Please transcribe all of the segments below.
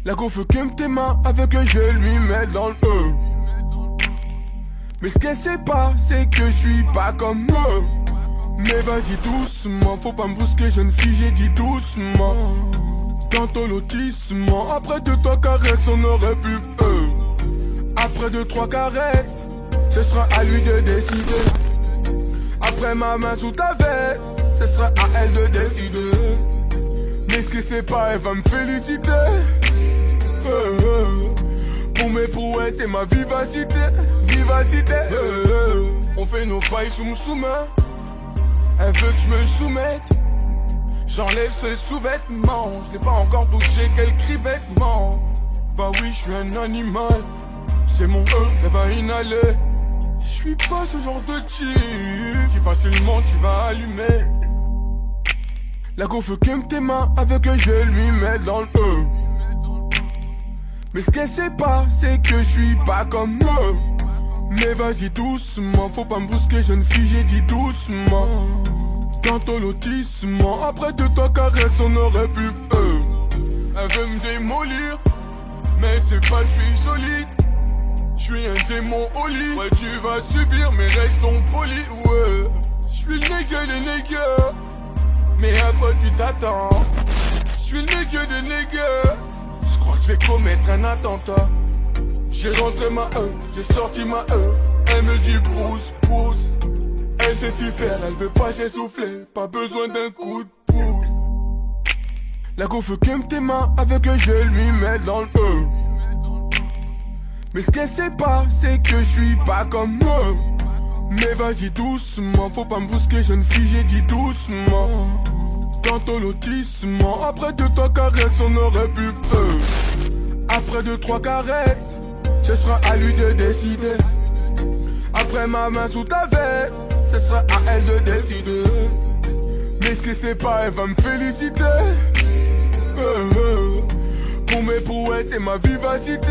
La go veut que tes mains avec un gel lui met dans le E. Mais ce qu'elle sait pas, c'est que je suis pas comme eux. Mais vas-y doucement, faut pas me brusquer jeune fille, j'ai dit doucement. Tantôt lotissement, après 2-3 caresses on aurait pu Après 2-3 caresses, ce sera à lui de décider. Après ma main sous ta veste, ce sera à elle de décider. Mais ce que c'est pas, elle va me féliciter. Pour mes prouesses c'est ma vivacité. On fait nos pailles sous main. Elle veut que je me soumette. J'enlève ce sous-vêtement. Je n'ai pas encore touché quel cri bêtement. Bah oui, je suis un animal. C'est mon elle va inhaler. Je suis pas ce genre de type qui facilement tu vas allumer. La go veut que tes mains avec un gel lui met dans le E. Mais ce qu'elle sait pas, c'est que je suis pas comme eux. Mais vas-y doucement, faut pas me brusquer jeune fille, j'ai dit doucement. Tantôt lotissement, après 2-3 caresses on aurait pu Elle veut me démolir, mais c'est pas je suis solide. Je suis un démon au lit. Ouais tu vas subir mais restons polis. Ouais, je suis le nègre des nègres. Mais à quoi tu t'attends? Je suis le nègre des nègres. Je crois que je vais commettre un attentat. J'ai rentré ma j'ai sorti ma Elle me dit pousse. Elle sait s'y faire, elle veut pas s'essouffler. Pas besoin d'un coup de pouce. La go veut que tes mains avec un gel lui met dans le E. Mais ce qu'elle sait pas, c'est que je suis pas comme eux. Mais vas-y doucement, faut pas me brusquer jeune fille, j'ai dit doucement. Tantôt lotissement, après 2-3 caresses on aurait pu Après 2-3 caresses, ce sera à lui de décider. Après ma main sous ta veste, ce sera à elle de décider. Mais ce que c'est pas, elle va me féliciter. Pour mes prouesses c'est ma vivacité.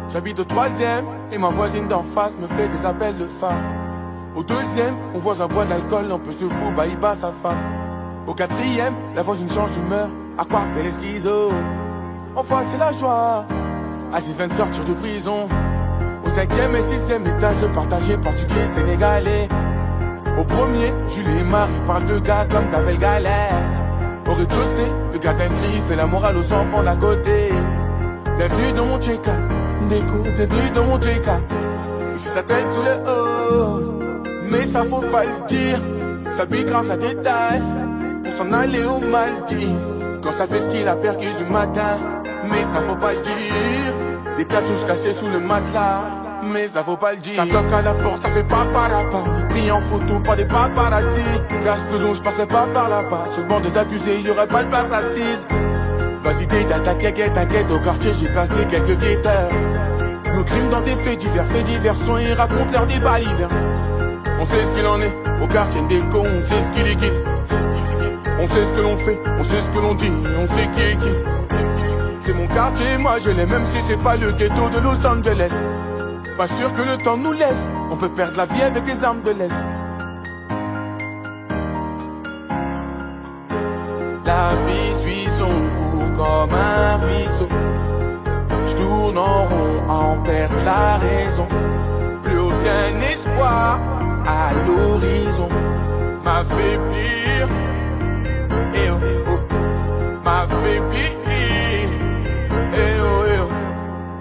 J'habite au 3ème et ma voisine d'en face me fait des appels de phare. Au 2ème, mon voisin boit de l'alcool, un peu se fout, bah il bat sa femme. Au 4ème, la voisine change d'humeur, à croire qu'elle est schizo. Enfin c'est la joie, Aziz vient de sortir de prison. Au 5ème et 6ème étage, partagé portugais sénégalais. Au premier, Julie et Marie parlent de gars comme ta belle galère. Au rez-de-chaussée, le gardien crie, fait la morale aux enfants d'à côté. Bienvenue dans mon check-up. Déco, bienvenue dans mon TK. Ici ça traîne sous le haut, mais ça faut pas le dire. Ça pique grave, ça détaille pour s'en aller au Maldives. Quand ça fait ce qu'il a perdu du matin, mais ça faut pas le dire. Des cartouches cachées sous le matelas, mais ça faut pas le dire. Ça toque à la porte, ça fait pas par là-bas. Pris en photo, pas des paparazzi. Gage prison, je passerai pas par là-bas. Sur le banc des accusés, y'aurait pas de place assise. Vas-y t'inquiète, au quartier j'ai placé quelques guetteurs. Nos crimes dans des faits divers sont et racontent leur débat l'hiver. On sait ce qu'il en est, au quartier des cons, on sait ce qu'il est qui. On sait ce que l'on fait, on sait ce que l'on dit, on sait qui est qui. C'est mon quartier, moi je l'ai, même si c'est pas le ghetto de Los Angeles. Pas sûr que le temps nous laisse, on peut perdre la vie avec les armes de l'Est. La vie suit son cours comme un ruisseau. J'tourne en rond à en perdre la raison. Plus aucun espoir à l'horizon. M'affaiblir, eh oh, oh. M'affaiblir, eh oh, eh oh.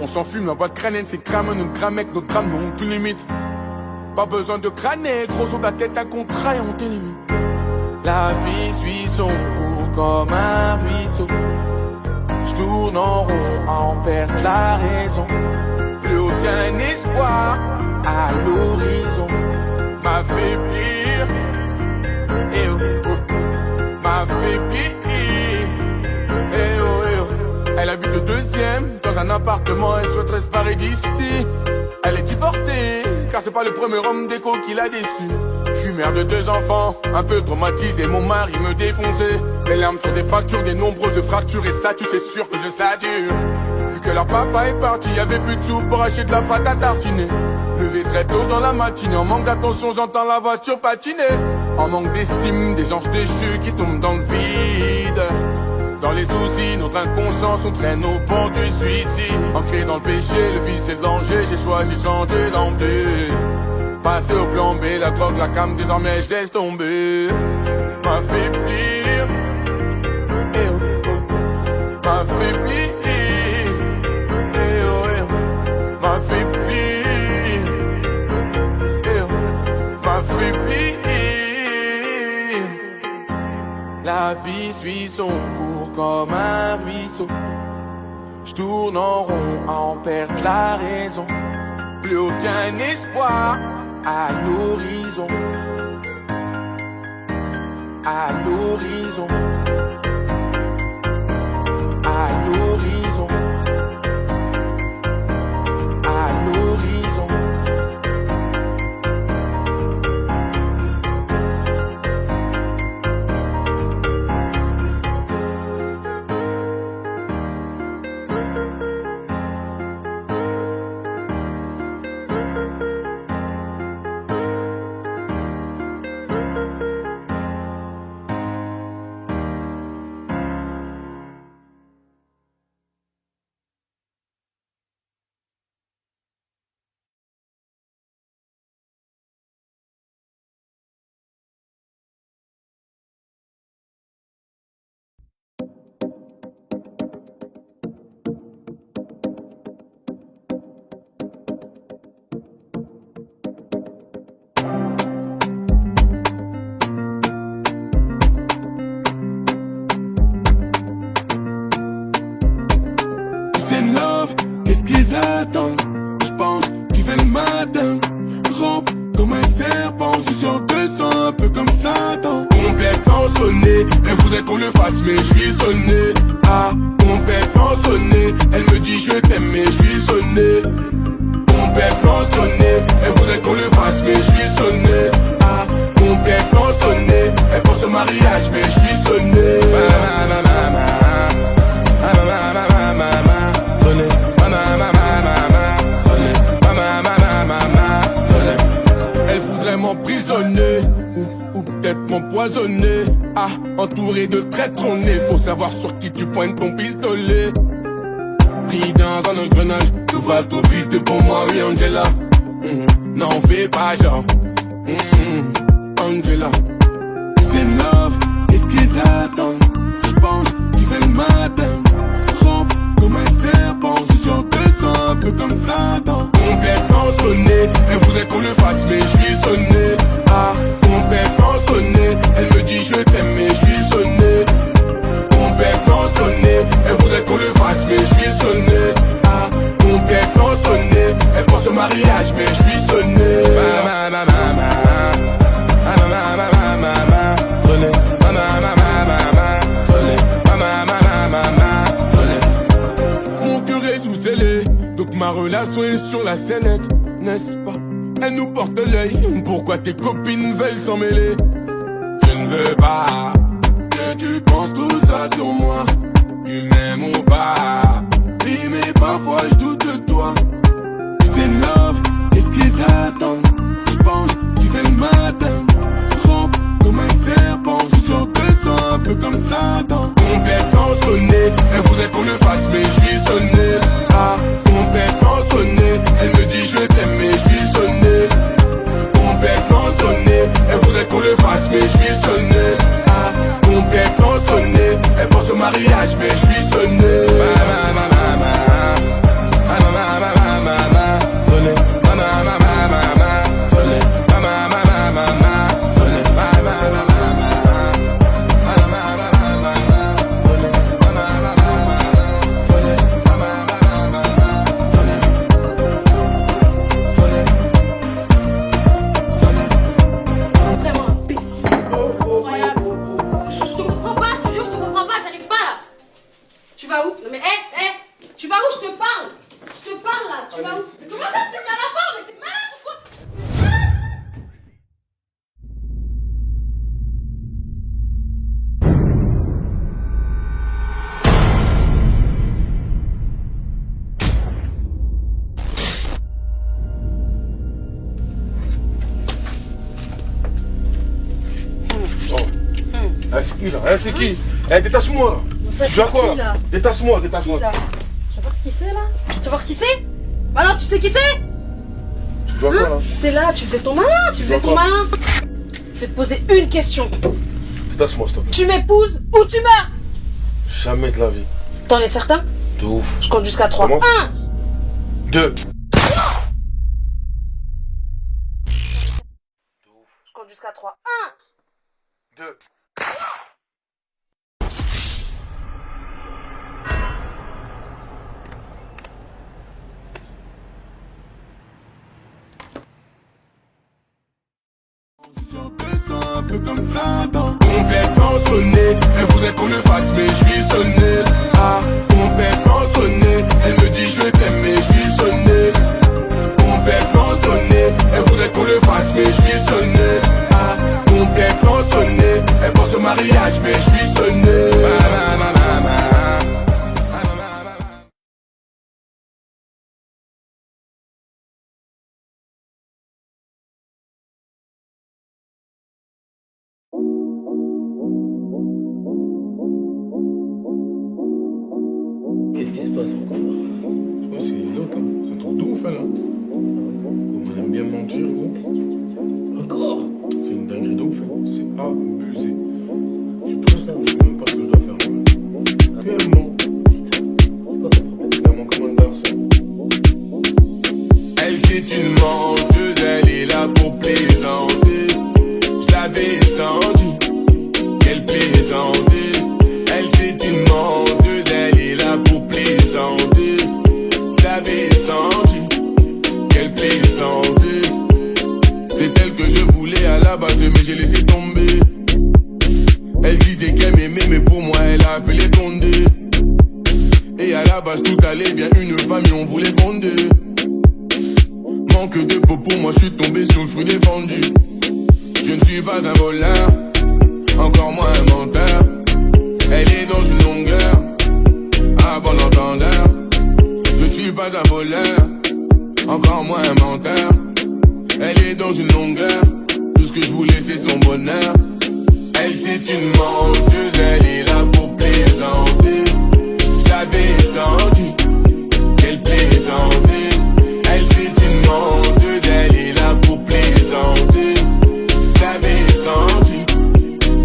On s'enfume, la boîte crânienne, c'est crame, notre gramec, notre drame n'ont aucune limite. Pas besoin de crâner, gros sur ta tête, un contrat et on t'élimine. La vie suit son cours comme un ruisseau. J'tourne en rond à en perdre la raison. Plus aucun espoir à l'horizon. M'affaiblir, eh oh, oh. M'affaiblir, eh oh, eh oh. Elle habite le deuxième, dans un appartement, elle souhaiterait se barrer d'ici. Elle est divorcée, car c'est pas le premier homme déco qui l'a déçu. Je suis mère de 2 enfants, un peu traumatisé, mon mari me défonçait. Mes larmes sont des factures, des nombreuses fractures, et ça tu sais sûr que je sature. Vu que leur papa est parti, y'avait plus de sous pour acheter de la pâte à tartiner. Levé très tôt dans la matinée, en manque d'attention j'entends la voiture patiner. En manque d'estime, des anges déchus qui tombent dans le vide. Dans les soucis, notre inconscience nous traîne au pont du suicide. Ancré dans le péché, le vice et le danger, j'ai choisi de changer d'emblée. Passer au plan B, la drogue, la cam, désormais je laisse tomber. M'affaiblir, eh oh oh. M'affaiblir, eh oh eh oh. M'affaiblir, eh oh. M'affaiblir. La vie suit son cours comme un ruisseau. J'tourne en rond à en perdre la raison. Plus aucun espoir à l'horizon. À l'horizon. À l'horizon. À l'horizon. C'est love, qu'est-ce qu'ils attendent? J'pense qu'il fait le matin. Rampe comme un serpent, je suis sur 200, un peu comme Satan. Complètement sonné, elle voudrait qu'on le fasse mais je suis sonné. Ah, complètement sonné, elle me dit je t'aime mais je suis sonné. Complètement sonné, elle voudrait qu'on le fasse mais je suis sonné. Ah, complètement sonné, elle pense au mariage mais je suis sonné. Elle voudrait m'emprisonner ou peut-être m'empoisonner. Ah, entouré de traîtres on est. Faut savoir sur qui tu pointes ton pistolet. Pris dans un engrenage, tout va tout vite pour moi, oui Angela. N'en fais pas genre, Angela. C'est love, qu'est-ce qu'ils attendent? J'pense qu'il fait le matin. Rampe comme un serpent, je suis sur 200, un peu comme Satan. Complètement sonné, elle voudrait qu'on le fasse mais je suis sonné. Ah, complètement sonné, elle me dit je t'aime mais je suis sonné. Complètement sonné, elle voudrait qu'on le fasse mais je suis sonné. Ah, complètement sonné, elle pense au mariage mais je suis sonné. Sonné, sonné, mon cœur est sous scellé, donc que ma relation est sur la sellette, n'est-ce pas? Elle nous porte l'œil, pourquoi tes copines veulent s'en mêler? Je ne veux pas que tu penses tout ça sur moi. Tu m'aimes ou pas? Oui mais parfois je doute de toi. C'est love, qu'est-ce qu'ils attendent? Je pense qu'il fait le matin. Rampe comme un serpent, sur te sens un peu comme Satan. Complètement sonné, elle voudrait qu'on le fasse mais je suis sonné. Ah, complètement sonné, elle me dit je t'aime mais je suis sonné. Complètement sonné, elle voudrait qu'on le fasse mais je suis sonné. Ah, complètement sonné, elle pense au mariage mais je suis sonné. C'est qui? Eh, détache-moi là. Tu as quoi là? Détache-moi. Tu vas voir qui c'est là? Tu vas voir qui c'est? Bah non, tu sais qui c'est? Tu vois quoi là? T'es là, tu faisais ton malin, Je vais te poser une question. Détache-moi s'il te plaît. Tu m'épouses ou tu meurs? Jamais de la vie. T'en es certain? De ouf. Je compte jusqu'à 3. Comment? 1 2. Je compte jusqu'à 3. 1 2. Un peu comme Satan. Complètement sonné, elle voudrait qu'on le fasse mais je suis sonné. Ah, complètement sonné, elle me dit je t'aime mais je suis sonné. Complètement sonné, elle voudrait qu'on le fasse mais je suis sonné. Ah, complètement sonné, elle pense au mariage mais je suis sonné. Qu'est-ce qui se passe encore là? Je pense qu'il est l'autre, hein. C'est un truc de ouf, là. Comme on aime bien mentir, gros. Encore? C'est une dinguerie de ouf, hein. C'est abusé. Je suis trop simple, je sais même pas ce que je dois faire, moi. Clairement. C'est quoi ton problème? Clairement comme un garçon. Elle c'est une menteuse, elle est là pour plaisanter. Je l'avais senti, qu'elle plaisantait. Elle c'est une menteuse, elle est là pour plaisanter. Je l'avais senti, qu'elle plaisantait. C'est elle que je voulais à la base mais j'ai laissé tomber. Elle disait qu'elle m'aimait mais pour moi elle a appelé Condé. Et à la base tout allait bien, une famille on voulait fonder. Manque de peau pour moi, je suis tombé sur le fruit défendu. Je ne suis pas un voleur, encore moins un menteur. Elle est dans une longueur, à bon entendeur. Je ne suis pas un voleur, encore moins un menteur. Elle est dans une longueur, tout ce que je voulais c'est son bonheur. Elle c'est une menteuse, elle est là pour plaisanter. J'avais senti qu'elle plaisantait. Elle c'est une menteuse, elle est là pour plaisanter. J'avais senti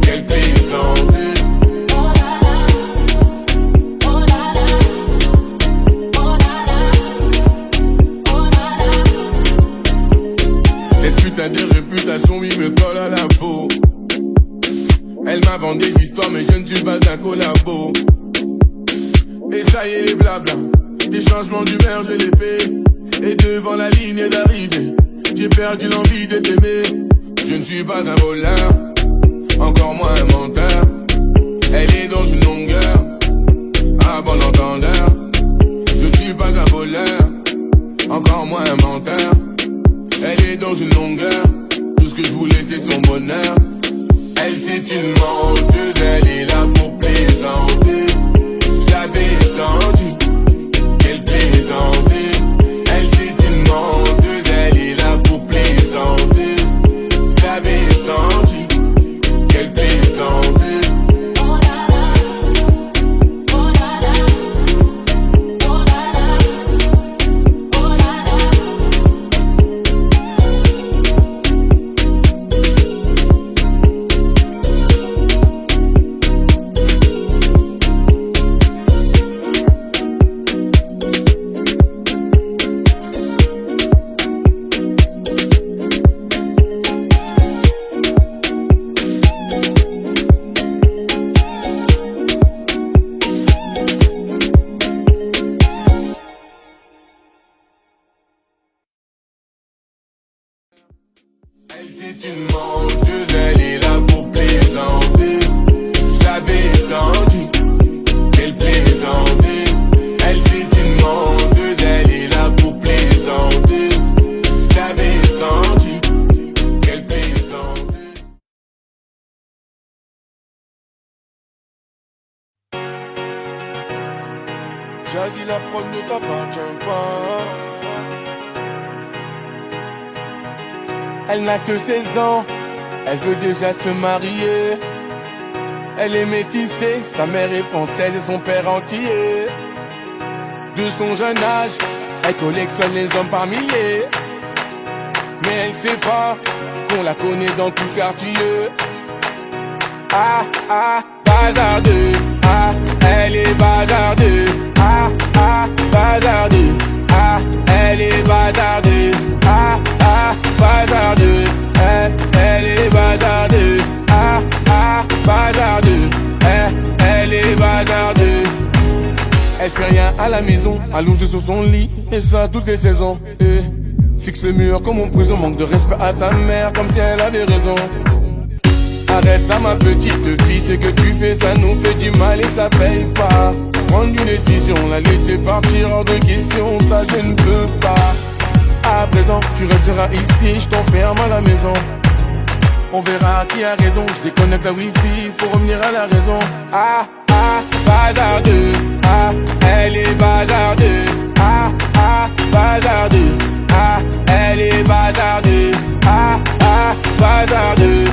qu'elle plaisantait. Cette putain de réputation, oui, me colle à la peau. Elle m'invente des histoires, mais je ne suis pas un collabo. Et ça y est, les blabla, des changements d'humeur, je les paie. Et devant la ligne d'arrivée, j'ai perdu l'envie de t'aimer. Je ne suis pas un voleur, encore moins un menteur. Elle est dans une longueur, à bon entendeur. Je ne suis pas un voleur, c'est une menteuse, elle est là pour plaisanter. Je l'avais senti qu'elle plaisantait. Elle c'est une menteuse, elle est là pour plaisanter. Je l'avais senti qu'elle plaisantait. Jazzy, la prod ne t'appartient pas. Elle n'a que 16 ans, elle veut déjà se marier. Elle est métissée, sa mère est française et son père entier. De son jeune âge, elle collectionne les hommes par milliers. Mais elle sait pas qu'on la connaît dans tout le quartier. Ah, ah, bazardeux. Ah, elle est bazardeux. Ah, ah, bazardeux. Ah, elle est bazardeux. Ah, ah, bazardeux. Elle est bazardeux. Ah, ah, bazardeux. Elle est bazardeux. Elle fait rien à la maison, allongée sur son lit, et ça toutes les saisons. Fixe le mur comme en prison, manque de respect à sa mère, comme si elle avait raison. Arrête ça ma petite fille, ce que tu fais ça nous fait du mal et ça paye pas. Prendre une décision, la laisser partir hors de question, ça je ne peux pas. À présent, tu resteras ici, je t'enferme à la maison. On verra qui a raison, je déconnecte la wifi, faut revenir à la raison. Ah, ah, bazardeux. Ah, elle est bazardeux. Ah, ah, bazardeux. Ah, elle est bazardeux. Ah, ah, bazardeux.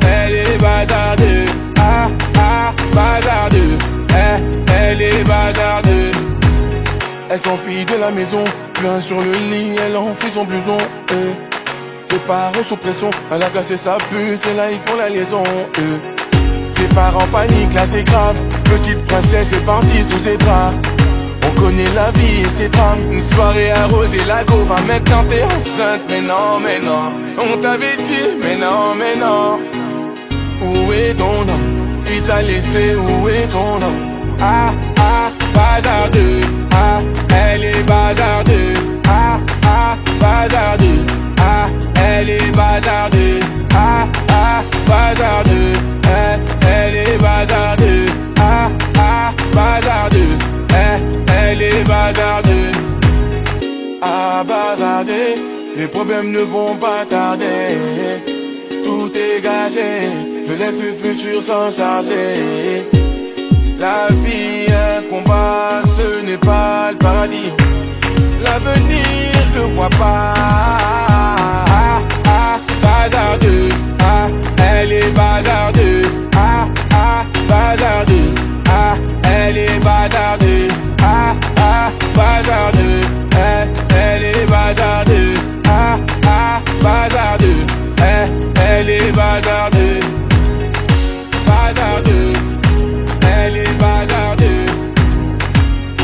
Elle est bazardeux. Ah, ah, bazardeux. Elle est bazardeux. Elle s'enfuit de la maison, plein sur le lit, elle enfuit son blouson. Les parents sous pression, elle a cassé sa puce et là ils font la liaison. Ses parents paniquent, là c'est grave. Petite princesse est partie sous ses draps. On connaît la vie et ses drames. Une soirée arrosée, la go va maintenant t'es enceinte. Mais non, mais non, on t'avait dit, mais non, mais non. Où est ton homme? Il t'a laissé, où est ton homme? Ah, ah, bazardeux. Ah, elle est bazardeux. Ah, ah, bazardeux. Ah, elle est bazardeux. Ah, ah, bazardeux. Elle est bazardeux. Ah, ah, bazardeux. Elle est bazardeux. Ah, bazardeux. Les problèmes ne vont pas tarder. Tout est gagé. Je laisse le futur s'en charger. La vie, un combat, ce n'est pas le paradis. L'avenir, je le vois pas. Ah, ah, bazardeux. Ah, elle est bazardeux. Ah, ah, bazardeux. Ah, elle est bazardeux. Ah, ah, bazardeux. Elle est bazardeux. Ah, ah, bazardeux. Elle est bazardeux. Bazardeux. Elle est bazardeux.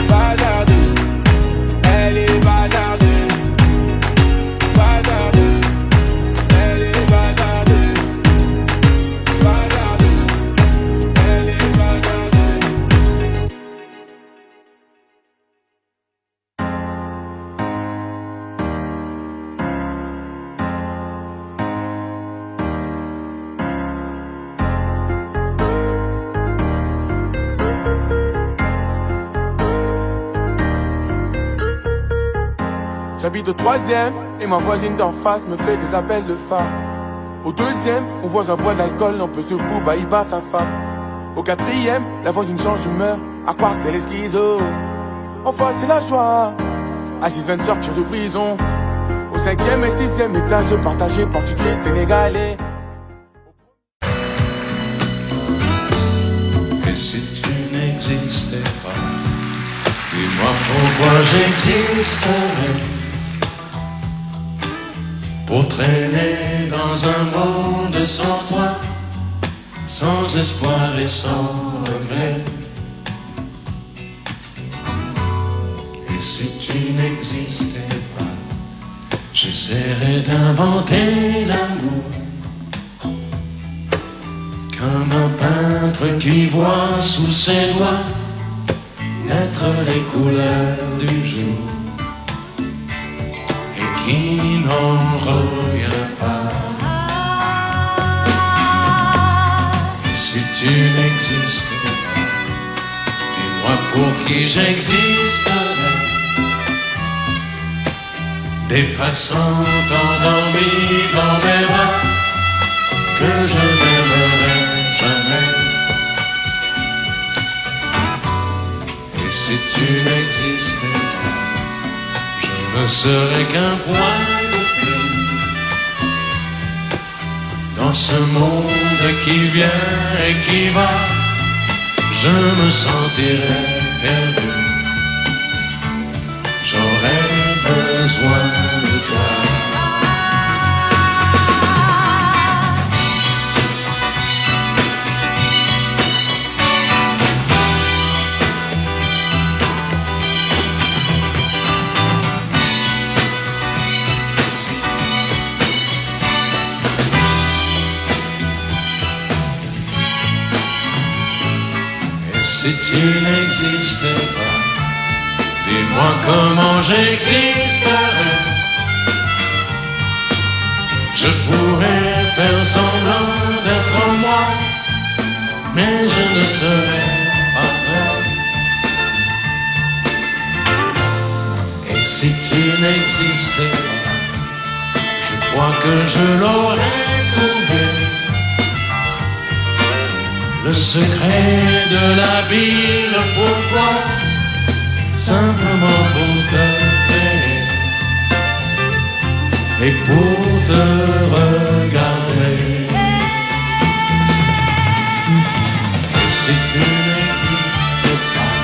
Bazardeux. Elle est bazardeux. Bazardeux. Elle est bazardeux. Bazardeux. Elle est bazardeux. J'habite au 3e et ma voisine d'en face me fait des appels de phare. Au 2e, mon voisin boit de l'alcool, un peu se fout, bah il bat sa femme. Au 4e, la voisine change d'humeur, à croire qu'elle est schizo. Enfin c'est la joie, à 6 vient de sortir de prison. Au 5e et 6e étage, partagé portugais, sénégalais. Et si tu n'existais pas, dis-moi pourquoi j'existerais. Pour traîner dans un monde sans toi, sans espoir et sans regret. Et si tu n'existais pas, j'essaierais d'inventer l'amour, comme un peintre qui voit sous ses doigts naître les couleurs du jour et qui n'en revient pas. pour qui j'existerais, des passants endormis dans mes bras que je n'aimerai jamais. Et si tu n'existais pas, je ne serais qu'un point de plus dans ce monde qui vient et qui va. Je me sentirais perdu, j'aurais besoin de toi. Si tu n'existais pas, dis-moi comment j'existerais. Je pourrais faire semblant d'être moi, mais je ne serais pas vrai. Et si tu n'existais pas, je crois que je l'aurais trouvé. Le secret de la vie, le pourquoi, simplement pour te créer et pour te regarder. Et si tu n'existes pas,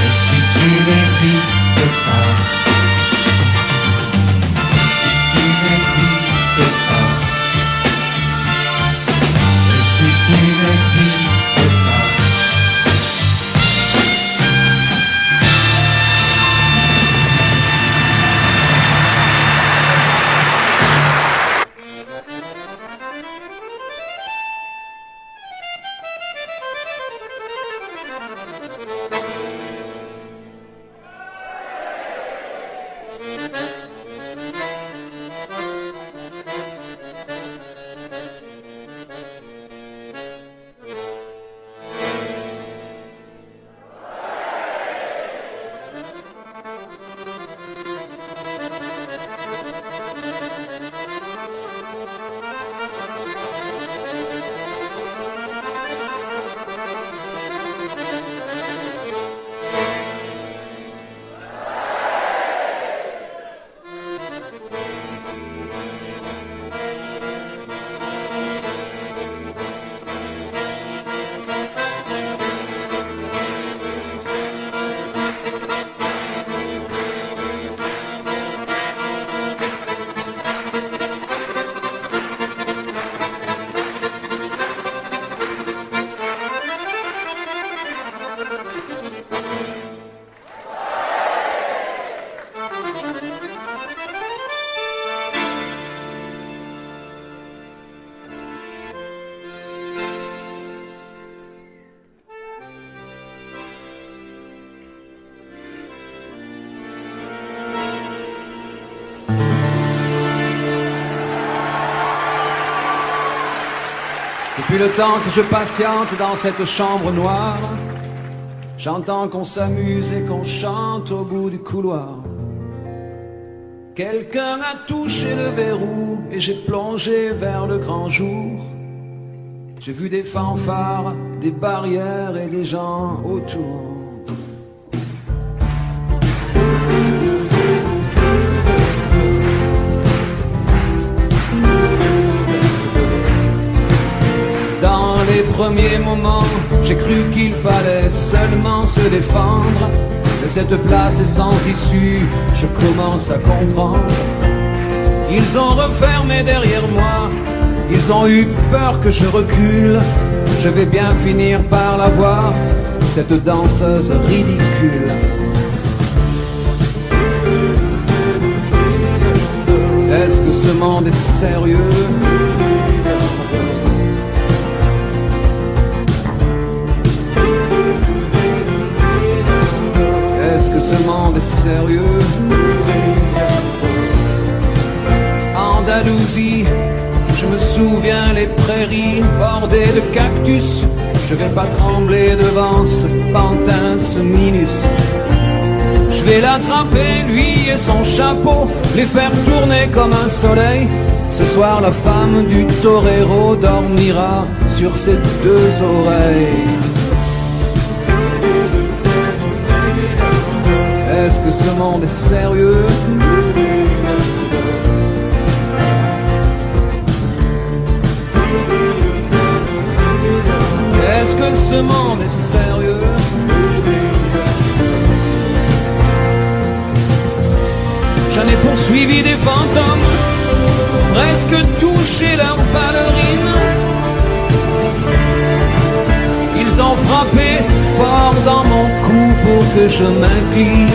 et si tu n'existes pas, si tu n'existes pas, tu n'existes pas. Depuis le temps que je patiente dans cette chambre noire, j'entends qu'on s'amuse et qu'on chante au bout du couloir. Quelqu'un a touché le verrou et j'ai plongé vers le grand jour. J'ai vu des fanfares, des barrières et des gens autour. Dans les premiers moments, j'ai cru qu'il fallait seulement se défendre. Mais cette place est sans issue, je commence à comprendre. Ils ont refermé derrière moi, ils ont eu peur que je recule. Je vais bien finir par la voir, cette danseuse ridicule. Est-ce que ce monde est sérieux? Est-ce que ce monde est sérieux? Andalousie, je me souviens les prairies bordées de cactus. Je vais pas trembler devant ce pantin, ce minus. Je vais l'attraper, lui et son chapeau, les faire tourner comme un soleil. Ce soir la femme du torero dormira sur ses deux oreilles. Est-ce que ce monde est sérieux? Est-ce que ce monde est sérieux? J'en ai poursuivi des fantômes, presque touché leurs ballerines. Ils ont frappé fort dans mon cou pour que je m'incline.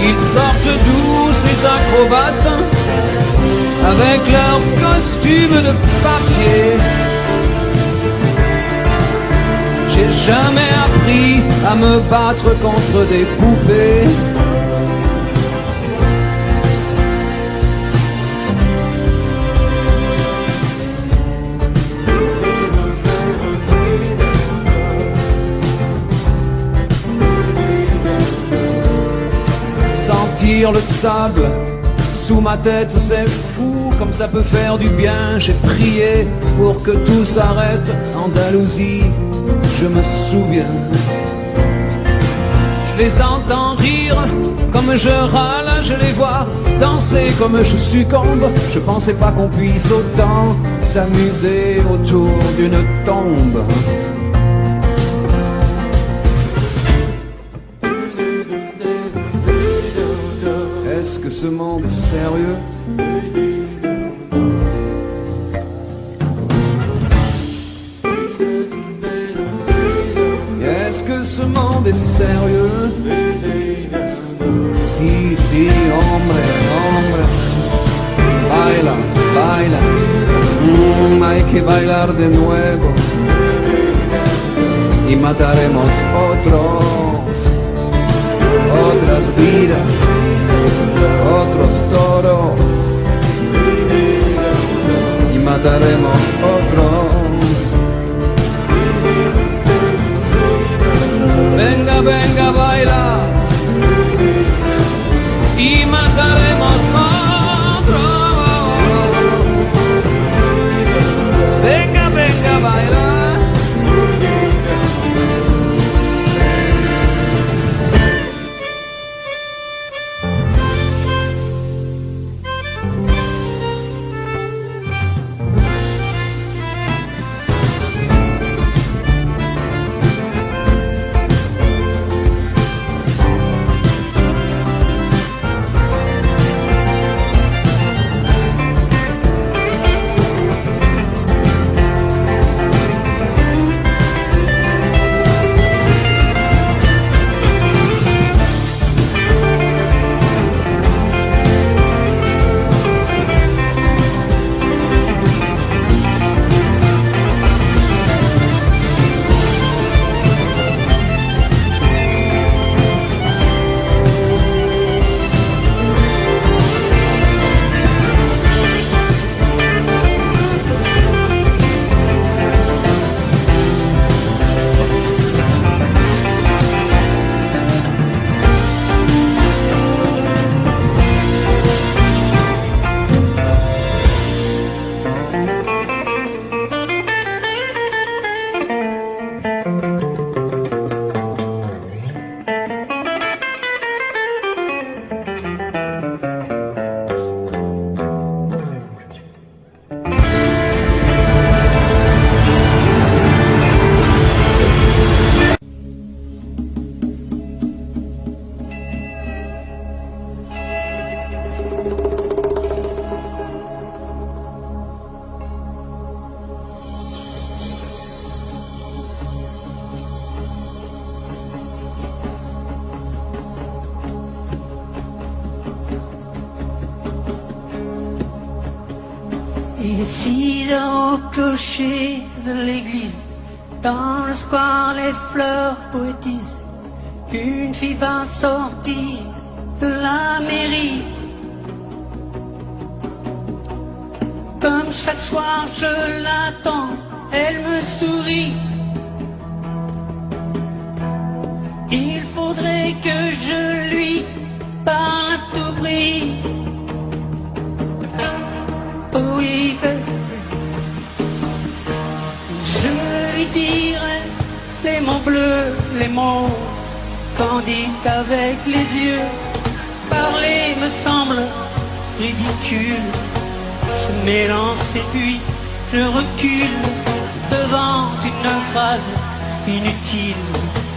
Ils sortent d'où ces acrobates, avec leurs costumes de papier. J'ai jamais appris à me battre contre des poupées. Sentir le sable sous ma tête, c'est fou, comme ça peut faire du bien. J'ai prié pour que tout s'arrête. Andalousie, je me souviens. Je les entends rire comme je râle, je les vois danser comme je succombe. Je pensais pas qu'on puisse autant s'amuser autour d'une tombe. Est-ce que ce monde est sérieux? Est-ce que ce monde est sérieux? Si, si, hombre, hombre. Baila, baila. Hay que bailar de nuevo. Y mataremos otras vidas, otros toros. Y mataremos otros. Venga, venga, baila. Y mataremos otros. Venga, venga, baila. Ici au clocher de l'église, dans le square les fleurs poétisent. Une fille va sortir de la mairie. Comme chaque soir je l'attends, elle me sourit. Il faudrait que je lui parle à tout prix. Oh oui, je lui dirai les mots bleus, les mots candides avec les yeux. Parler me semble ridicule. Je m'élance et puis je recule devant une phrase inutile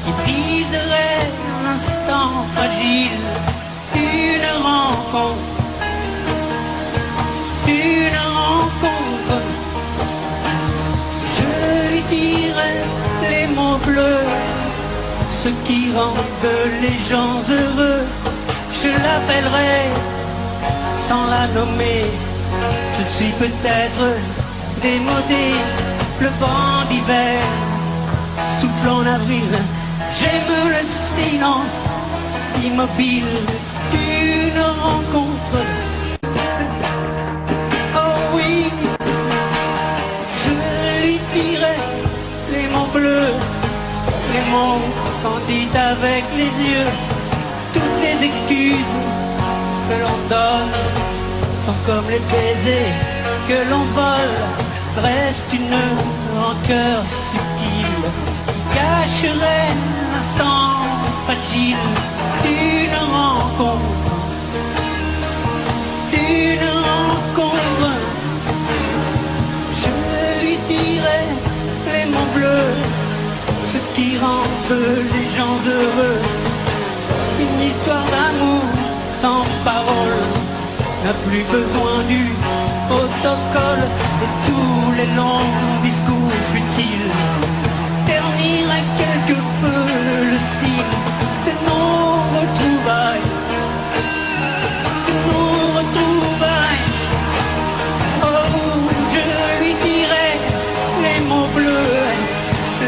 qui briserait l'instant fragile d'une rencontre. Une rencontre. Je lui dirai les mots bleus, ce qui rendent les gens heureux. Je l'appellerai sans la nommer. Je suis peut-être démodé, le vent d'hiver souffle en avril. J'aime le silence immobile d'une rencontre. Oh oui, je lui dirai les mots bleus, les mots candides avec les yeux. Toutes les excuses que l'on donne sont comme les baisers que l'on vole. Reste une rancœur subtile qui cacherait l'instant fragile d'une rencontre. D'une rencontre. Je lui dirai les mots bleus, ce qui rendent les gens heureux. Une histoire d'amour sans parole n'a plus besoin du protocole, et tous les longs discours futiles terniraient quelque peu le style de nos retrouvailles. De nos retrouvailles. Oh, je lui dirai les mots bleus,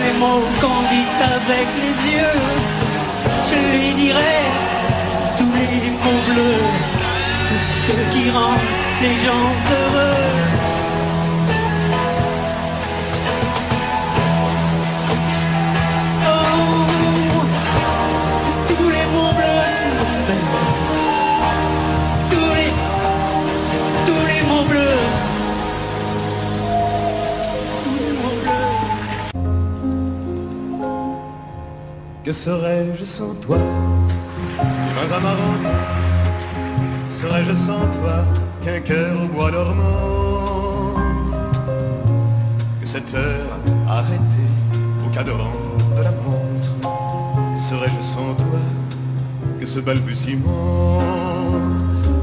les mots candides avec les yeux. Je lui dirai tous les mots bleus, tout ce qui rend les gens heureux. Oh, tous les mots bleus, tous les mots bleus, tous les mots bleus. Que serais-je sans toi? Vins amarants, serais-je sans toi qu'un cœur au bois dormant? Que cette heure arrêtée au cadran de la montre? Que serais-je sans toi que ce balbutiement?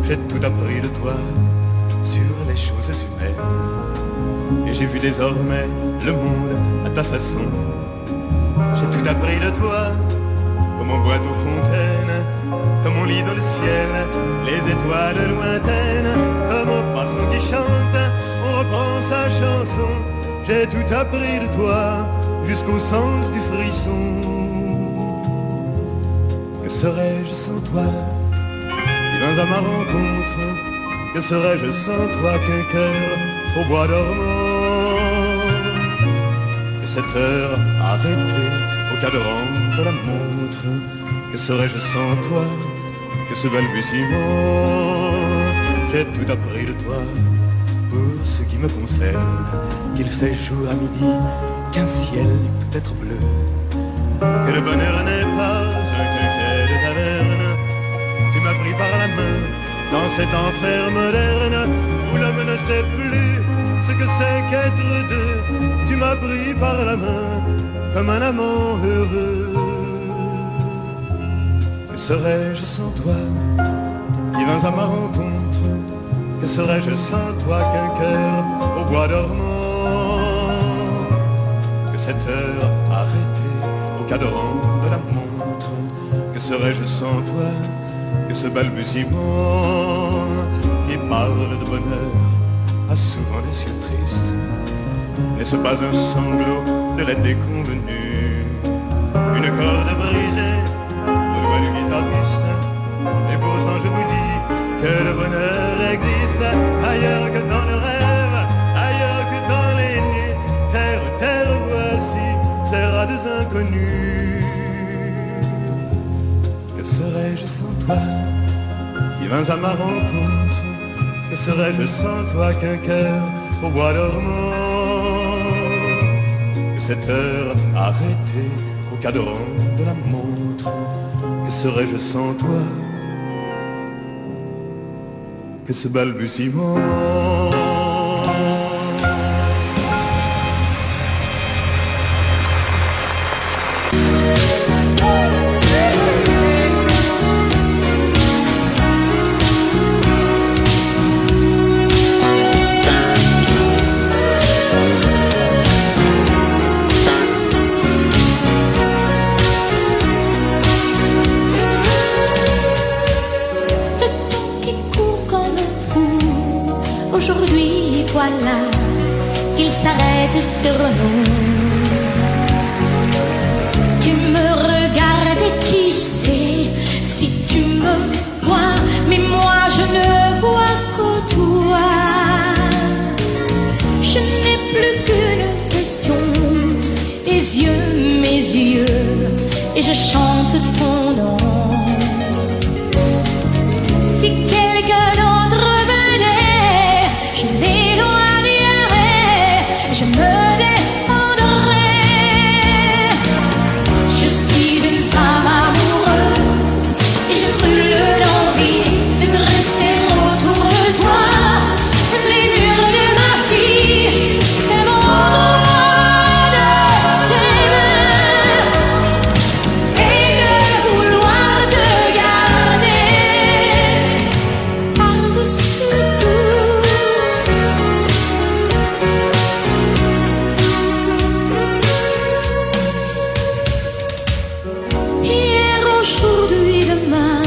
J'ai tout appris de toi sur les choses humaines, et j'ai vu désormais le monde à ta façon. J'ai tout appris de toi, comme on boit aux fontaines, comme on lit dans le ciel les étoiles lointaines, comme on passe qui chante, on reprend sa chanson. J'ai tout appris de toi, jusqu'au sens du frisson. Que serais-je sans toi? Si vins à ma rencontre, que serais-je sans toi qu'un cœur au bois dormant? Que cette heure arrêtée au cadran de la montre, que serais-je sans toi que ce balbutiement? J'ai tout appris de toi pour ce qui me concerne, qu'il fait jour à midi, qu'un ciel peut être bleu, que le bonheur n'est pas un quinquet de taverne. Tu m'as pris par la main dans cet enfer moderne où l'homme ne sait plus ce que c'est qu'être deux. Tu m'as pris par la main comme un amant heureux. Que serais-je sans toi qui vins à ma rencontre? Que serais-je sans toi qu'un cœur au bois dormant? Que cette heure arrêtée au cadran de la montre, que serais-je sans toi que ce balbutiement qui parle de bonheur a souvent des yeux tristes? N'est-ce pas un sanglot de la déconvenue, une corde brisée aux doigts du guitariste? Et pourtant je vous dis que le bonheur existe ailleurs que dans le rêve, inconnue. Que serais-je sans toi qui vins à ma rencontre? Que serais-je sans toi qu'un cœur au bois dormant? Que cette heure arrêtée au cadran de la montre? Que serais-je sans toi? Que ce balbutiement? Aujourd'hui, voilà, il s'arrête sur nous. Tu me regardes et qui sait si tu me vois, mais moi je ne vois que toi. Je n'ai plus qu'une question, tes yeux, mes yeux, et je chante ton nom. Si quelqu'un d'autre venait, je l'éloignerais, je me défendrais. Je suis une femme amoureuse et je brûle d'envie de dresser autour de toi les murs de ma vie. C'est mon droit de t'aimer et de vouloir te garder par-dessus tout. Hier, aujourd'hui, demain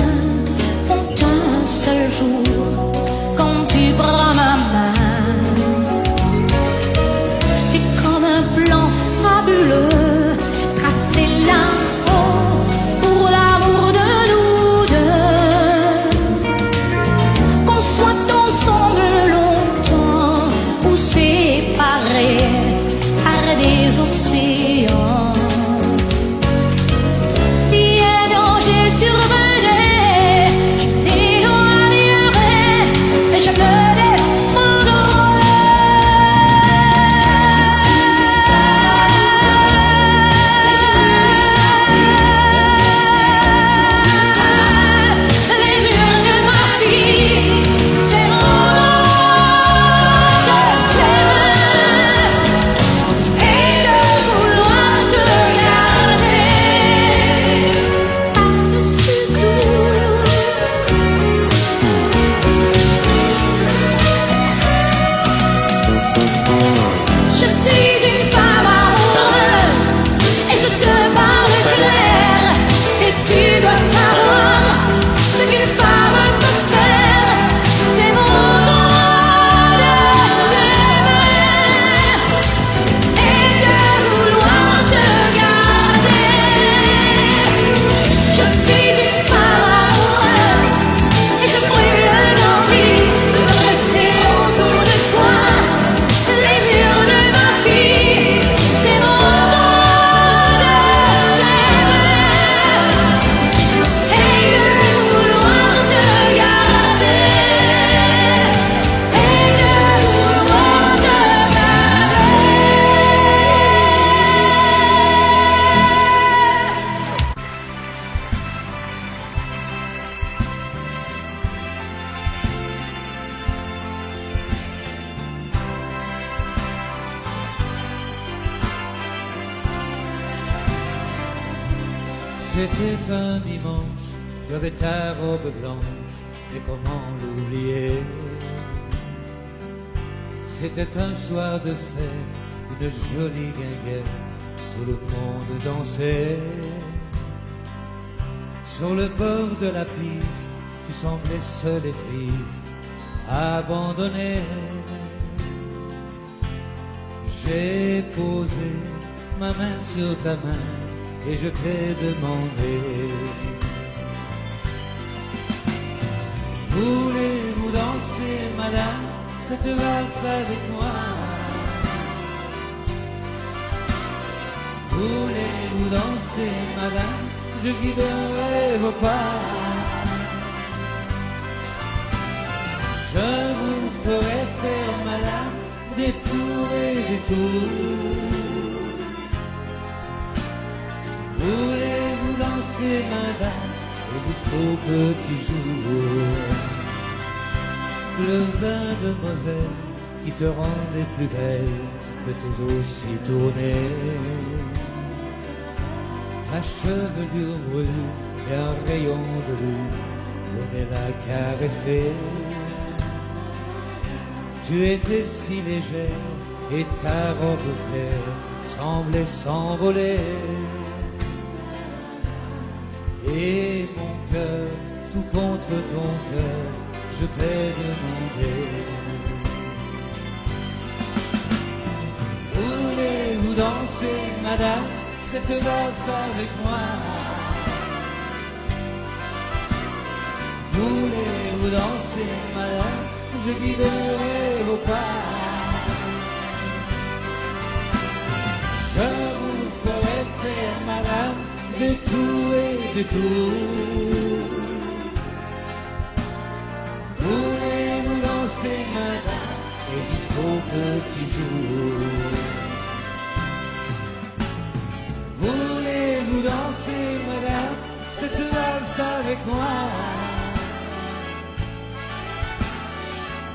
font un seul jour quand tu prends ma main. C'est comme un plan fabuleux tracé là-haut pour l'amour de nous deux. Qu'on soit ensemble longtemps ou séparés par des océans. Si un danger survenait, je l'éloignerais et je me défendrais. Les murs de ma vie, c'est mon droit de t'aimer et de vouloir te garder par-dessus tout. Je suis une femme amoureuse et je te parle clair, et tu dois savoir ce qu'une femme peut faire. C'est mon droit de t'aimer et de vouloir te garder. Je suis une femme amoureuse et je brûle d'envie de dresser autour de toi les murs de ma vie. C'est mon droit de t'aimer et de vouloir te garder et de vouloir te C'était un dimanche, tu avais ta robe blanche, et comment l'oublier? C'était un soir de fête, une jolie guinguette, tout le monde dansait. Sur le bord de la piste, tu semblais seul et triste, abandonné. J'ai posé ma main sur ta main et je t'ai demandé: voulez-vous danser, madame, cette valse avec moi? Voulez-vous Voulez-vous danser, madame? Je guiderai vos pas. Je vous ferai faire, madame, des tours et des tours. Voulez-vous danser, madame, et jusqu'au petit jour? Le vin de Moselle qui te rendait plus belle peut aussi tourner. Ta chevelure brûle et un rayon de lune venait la caresser. Tu étais si légère et ta robe claire semblait s'envoler. Et mon cœur, tout contre ton cœur, je t'ai demandé. Voulez-vous danser, madame, cette valse avec moi? Voulez-vous danser, madame? Je guiderai vos pas. Je vous ferai faire, madame, des tours et des tours. Voulez-vous danser, madame, et jusqu'au petit jour? Voulez-vous danser, madame, cette valse avec moi?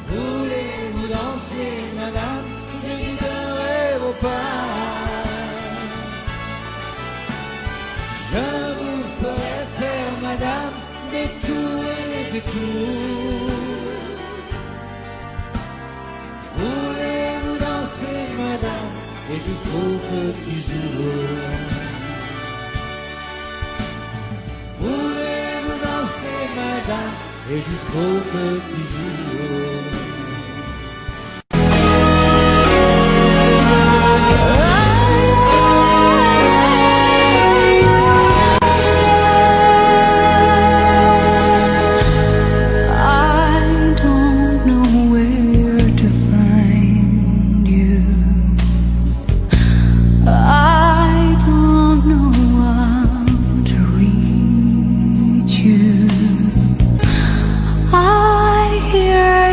Voulez-vous danser, madame? Je guiderai vos pas. Je vous ferai faire, madame, des tours et des tours. Voulez-vous danser, madame, et jusqu'au petit jour? Voulez-vous danser, madame, et jusqu'au petit jour? I hear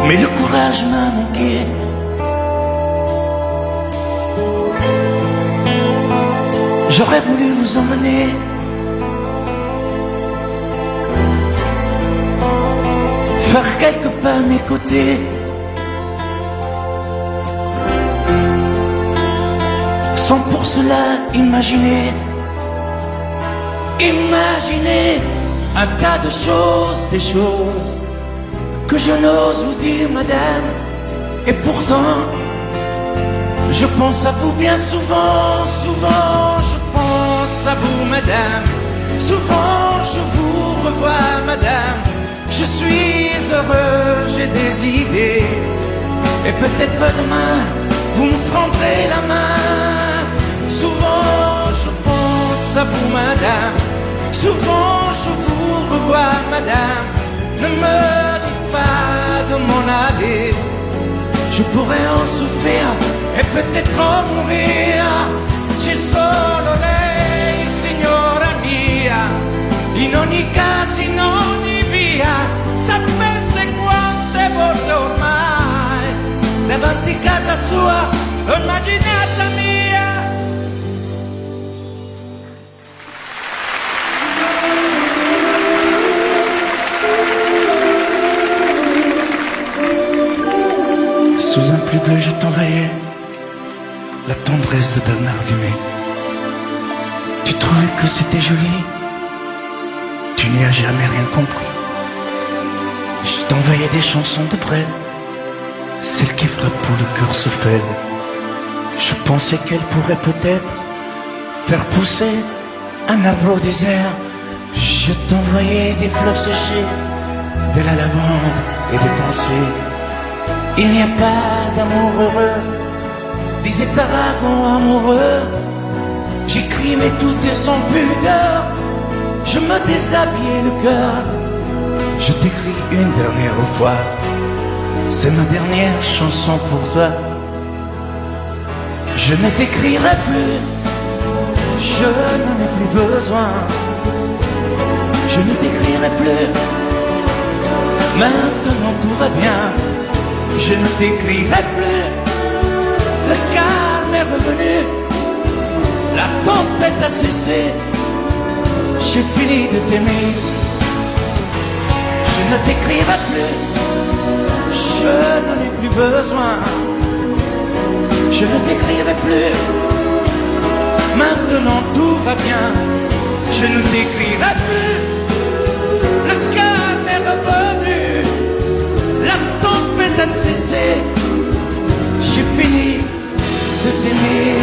Mais le courage m'a manqué. J'aurais voulu vous emmener faire quelques pas à mes côtés, sans pour cela imaginer un tas de choses, des choses que je n'ose vous dire, madame. Et pourtant, je pense à vous bien souvent, souvent je pense à vous, madame. Souvent je vous revois, madame. Je suis heureux, j'ai des idées. Et peut-être demain, vous me prendrez la main. Souvent je pense à vous, madame. Souvent je vous revois, madame. Ne me dites pas de m'en aller. Je pourrais en souffrir e peut-être en mourir. C'è solo lei, signora mia, in ogni caso, in ogni via. Sapesse quante volte ormai davanti casa sua l'ho immaginata mia. Sous un plus bleu, je t'envoyais la tendresse de Bernard Dumay. Tu trouvais que c'était joli, tu n'y as jamais rien compris. Je t'envoyais des chansons de Brel, celles qui frappent pour le cœur se faible. Je pensais qu'elles pourraient peut-être faire pousser un arbre au désert. Je t'envoyais des fleurs séchées, de la lavande et des pensées. Il n'y a pas d'amour heureux, disait Aragon amoureux. J'écris mais tout est sans pudeur, je me déshabillais le cœur. Je t'écris une dernière fois, c'est ma dernière chanson pour toi. Je ne t'écrirai plus, je n'en ai plus besoin. Je ne t'écrirai plus, maintenant tout va bien. Je ne t'écrirai plus, le calme est revenu, la tempête a cessé, j'ai fini de t'aimer. Je ne t'écrirai plus, je n'en ai plus besoin. Je ne t'écrirai plus, maintenant tout va bien. Je ne t'écrirai plus, le calme est revenu, la tempête a cessé, j'ai fini de t'aimer.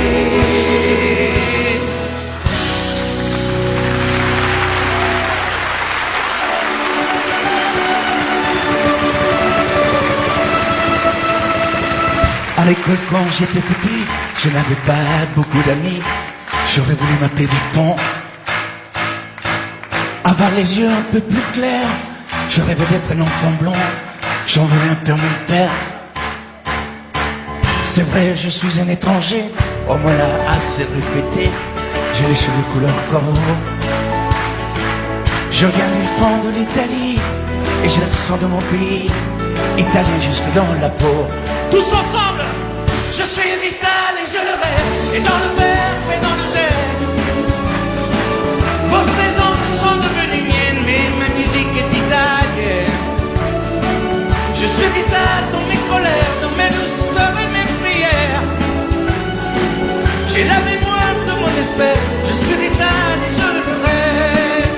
À l'école quand j'étais petit, je n'avais pas beaucoup d'amis. J'aurais voulu m'appeler Dupont, avoir les yeux un peu plus clairs. Je rêvais d'être un enfant blond, j'en voulais un peu à mon père. C'est vrai, je suis un étranger, on me l'a assez répété. J'ai les cheveux couleur corbeau, je viens du fond de l'Italie et j'ai l'accent de mon pays, italien jusque dans la peau. Tous ensemble, je suis vital et je le reste, et dans le verbe et dans le geste. Vos saisons sont devenues miennes, mais ma musique est italienne. Je suis vital dans mes colères, dans mes douceurs et mes prières. J'ai la mémoire de mon espèce, je suis vital et je le reste.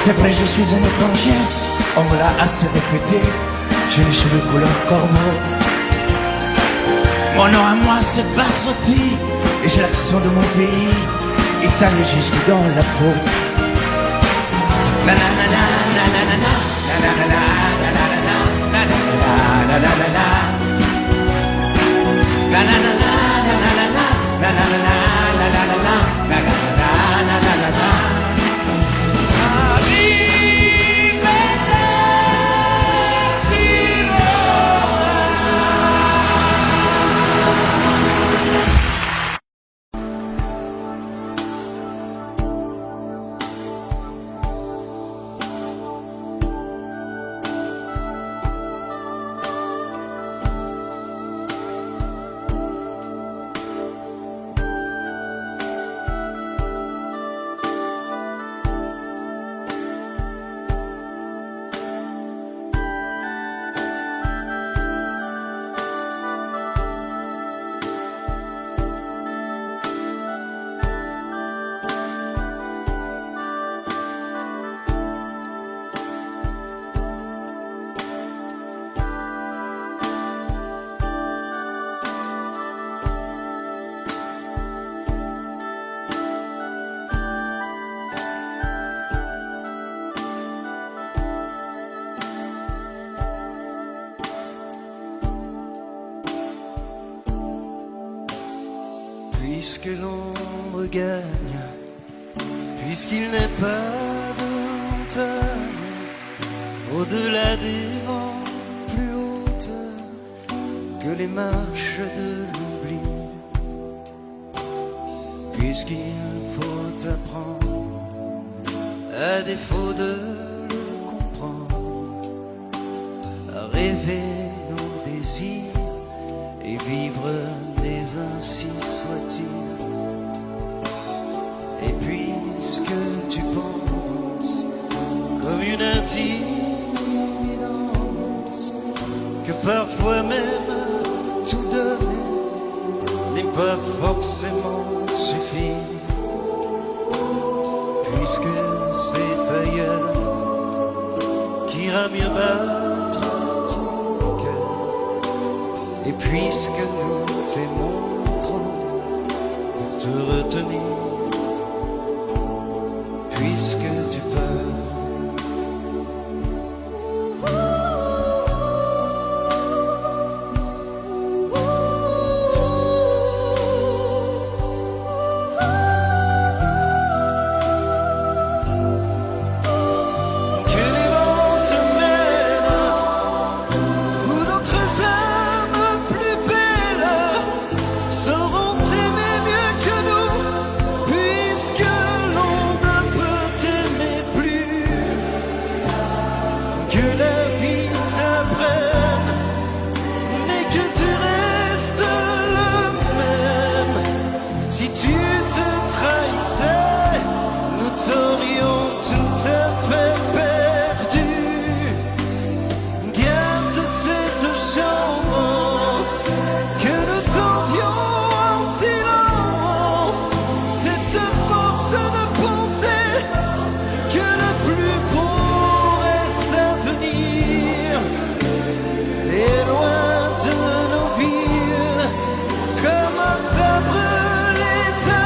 C'est vrai, je suis un étranger, on me l'a assez répété. J'ai les cheveux couleur corbeau. Mon nom à moi c'est Barzotti, et j'ai l'accent de mon pays, italien jusque dans la peau. Puisque l'ombre gagne, puisqu'il n'est pas de montagne au-delà des vents plus hautes que les marches de l'oubli, puisqu'il faut apprendre, à défaut de le comprendre, à rêver nos désirs et vivre des ainsi soit-il. Et puisque tu penses comme une intime évidence que parfois même tout donner n'est pas forcément suffire, puisque c'est ailleurs qu'ira mieux battre ton cœur, et puisque nous t'aimons trop pour te retenir, puisque tu pars. Loin de nos villes, comme octobre l'état.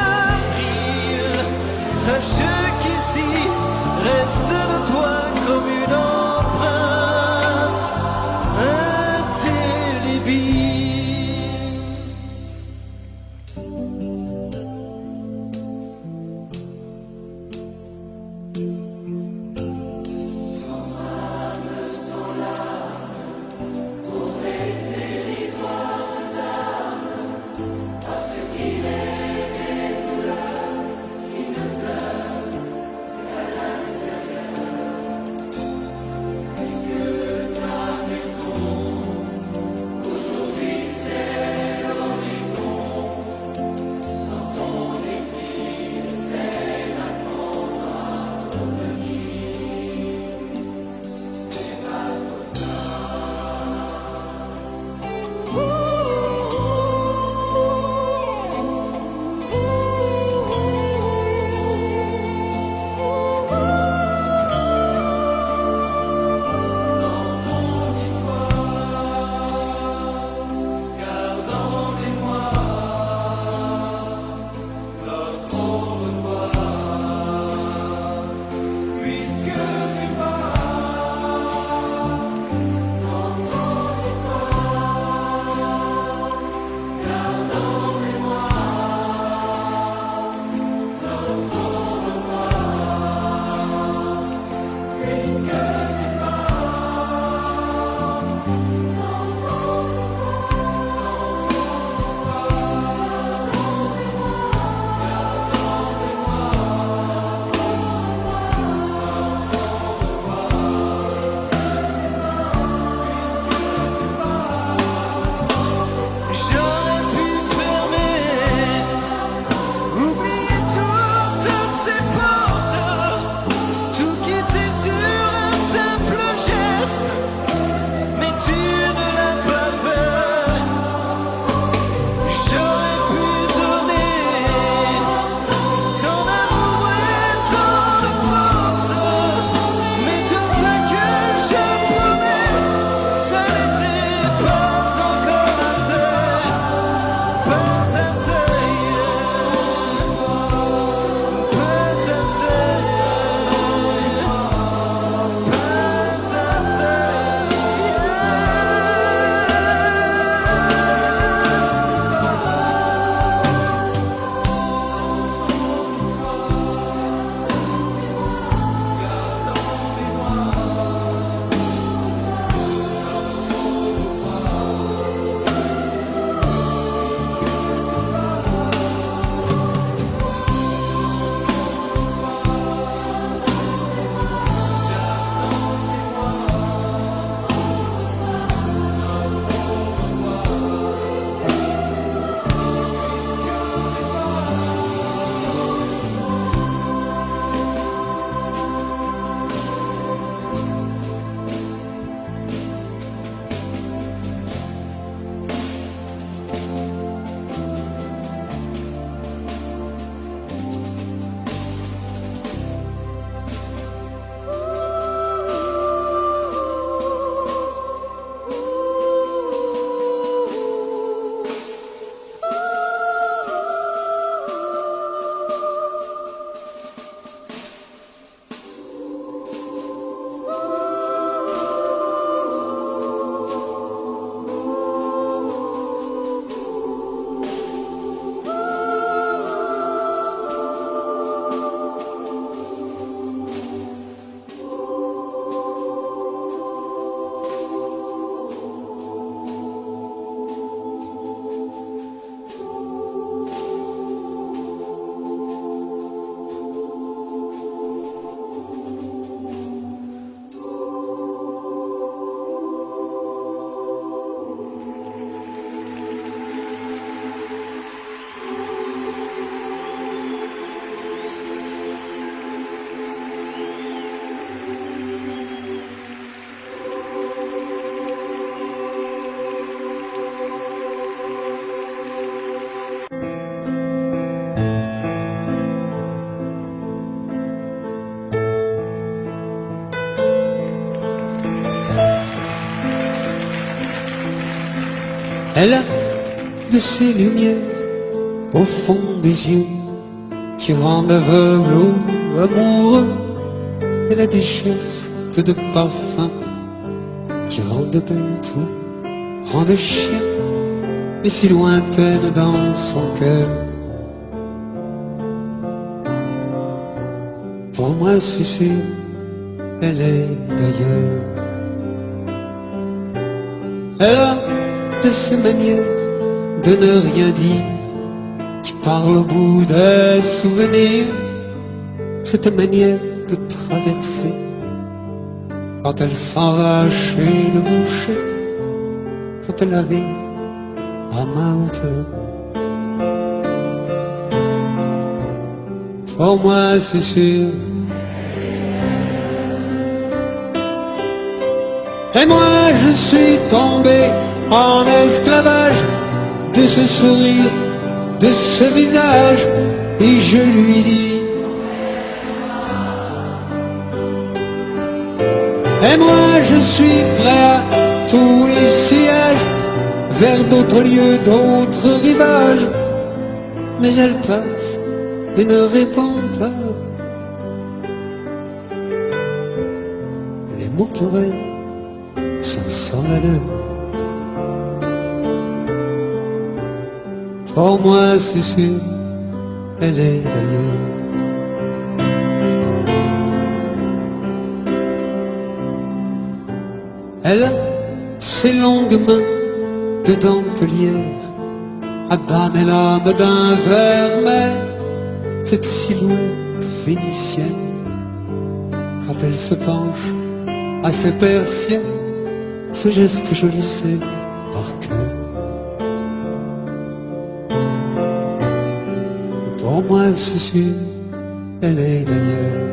Elle a de ces lumières au fond des yeux qui rendent aveugle ou amoureux. Elle a des gestes de parfum qui rendent bête ou rendent chien, mais si lointaine dans son cœur. Pour moi c'est sûr, elle est d'ailleurs. Elle a de ces manières de ne rien dire qui parle au bout des souvenirs, cette manière de traverser quand elle s'en va chez le boucher, quand elle arrive à ma hauteur. Pour moi c'est sûr. Et moi je suis tombé en esclavage de ce sourire, de ce visage, et je lui dis: et moi je suis prêt à tous les sillages, vers d'autres lieux, d'autres rivages. Mais elle passe et ne répond pas. Les mots pour elle sont sans valeur. Pour moi c'est sûr, elle est d'ailleurs. Elle a ses longues mains de dentelière à banner l'âme d'un vermeil, cette silhouette vénitienne quand elle se penche à ses persiennes, ce geste je le sais par cœur. Pour moi c'est sûr, elle est d'ailleurs.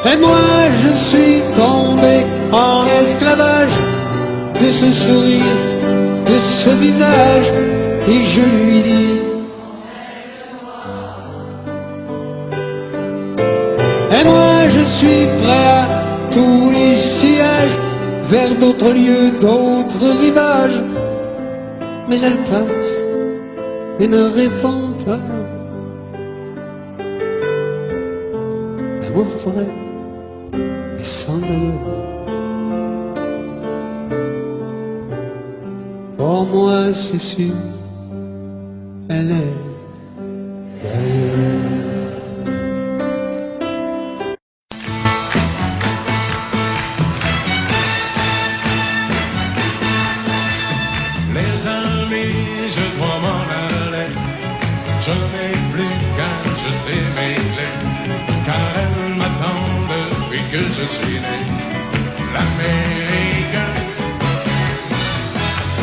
Et moi je suis tombé en esclavage de ce sourire, de ce visage, et je lui dis: et moi je suis prêt à tous les sillages, vers d'autres lieux, d'autres rivages. Mais elle passe et ne répond pas. L'amour pour elle est sans valeur. Pour moi c'est sûr, elle est d'ailleurs. Les amis, je dois m'en aller. Je n'ai plus qu'à jeter mes clés, car elles m'attendent depuis que je suis né. L'Amérique,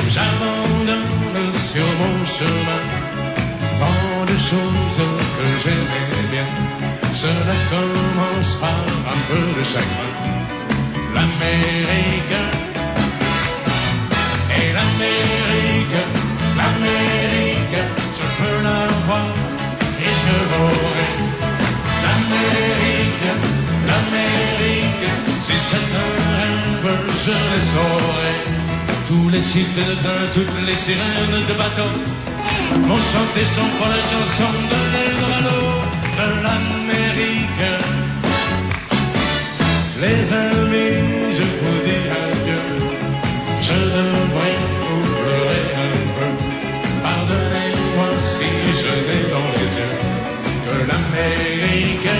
j'abandonne sur mon chemin tant de choses que j'aimais bien. Cela commence par un peu de chagrin. L'Amérique, et l'Amérique, l'Amérique, je veux la voir et je l'aurai. L'Amérique, l'Amérique, si c'est un rêve, je le saurai. Tous les cycles de train, toutes les sirènes de bateau vont chanter son fois la chanson de l'Eldorado de l'Amérique. Les amis, je vous dis adieu. Je devrais vous pleurer un peu. Pardonnez-moi si je n'ai dans les yeux que l'Amérique.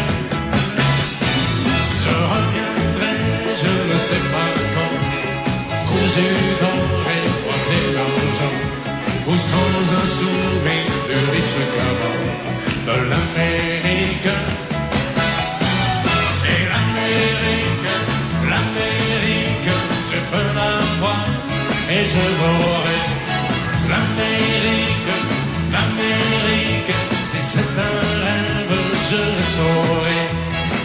Je reviendrai, je ne sais pas quand, cousu d'or et coiffé d'argent, ou sans un souvenir du riche caron de l'Amérique. Et l'Amérique, l'Amérique, je peux la voir et je l'aurai. L'Amérique, l'Amérique, si c'est un rêve, je le saurai.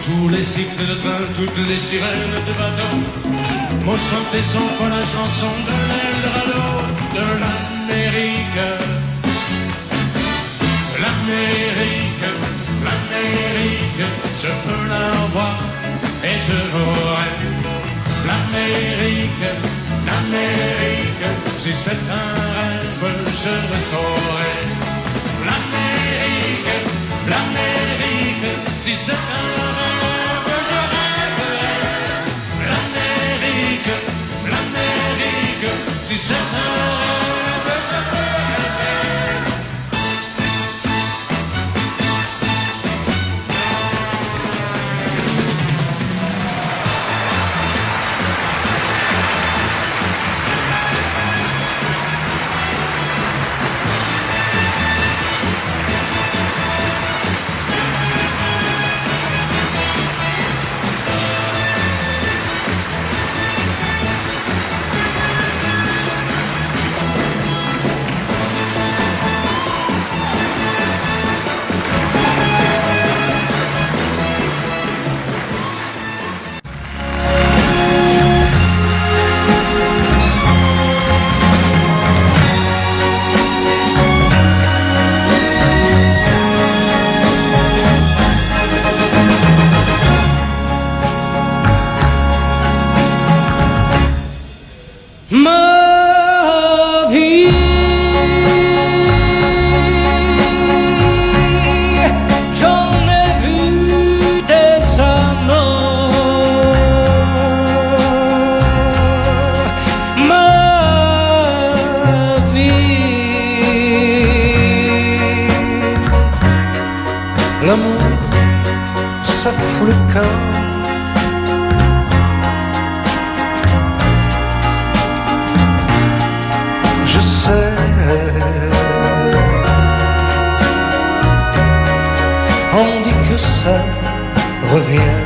Tous les cycles de train, toutes les sirènes de bateau m'ont chanté son fois la chanson de l'Eldorado de l'Amérique. c'est un rêve, je le saurai. L'Amérique, l'Amérique, si c'est un rêve, je rêverai. L'Amérique, l'Amérique, si c'est un rêve, je rêverai. Ma vie, j'en ai vu des amants. Ma vie, L'amour, ça fout le camp. Je sais, on dit que ça revient.